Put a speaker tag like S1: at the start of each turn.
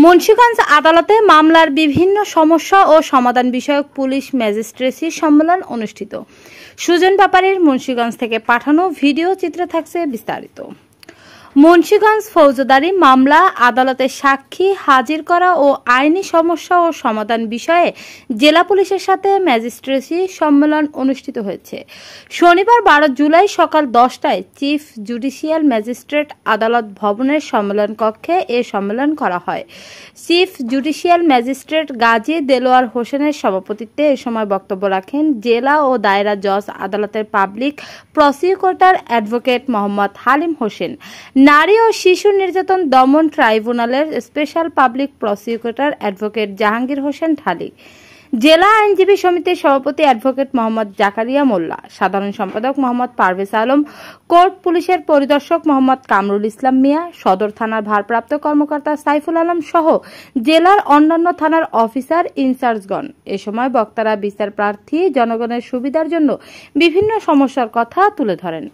S1: মুন্সিগঞ্জ আদালতে মামলার বিভিন্ন সমস্যা ও সমাধান বিষয়ক পুলিশ ম্যাজিস্ট্রেসি সম্মেলন অনুষ্ঠিত। সুজন ব্যাপারীর মুন্সিগঞ্জ থেকে পাঠানো ভিডিও চিত্রে থাকছে বিস্তারিত। মুন্সিগঞ্জ ফৌজদারি মামলা আদালতে সাক্ষী হাজির করা ও আইনি সমস্যা ও সমাধান বিষয়ে জেলা পুলিশের সাথে ম্যাজিস্ট্রেসি সম্মেলন অনুষ্ঠিত হয়েছে। শনিবার 12 জুলাই সকাল 10টায় চিফ জুডিশিয়াল ম্যাজিস্ট্রেট আদালত ভবনের সম্মেলন কক্ষে এ সম্মেলন করা হয়। Chief judicial magistrate Gazi Delwar হোসেনের সভাপতিত্বে এ সময় বক্তব্য রাখেন জেলা ও দায়রা জজ আদালতের public prosecutor advocate Mohammad Halim Hossain, নারী ও শিশু নির্যাতন দমন ট্রাইব্যুনালের special public prosecutor advocate Jahangir Hossain Dhali, জেলা আইনজীবী সমিতির সভাপতি অ্যাডভোকেট মোহাম্মদ জাকারিয়া মোল্লা, সাধারণ সম্পাদক মোহাম্মদ পারভেজ আলম, কোর্ট পুলিশের পরিদর্শক মোহাম্মদ কামরুল ইসলাম মিয়া, সদর থানার ভারপ্রাপ্ত কর্মকর্তা সাইফুল আলম সহ জেলার অন্যান্য থানার অফিসার ইনচার্জগণ। এ সময় বক্তারা বিচার প্রার্থী জনগণের সুবিধার জন্য বিভিন্ন সমস্যার কথা তুলে ধরেন।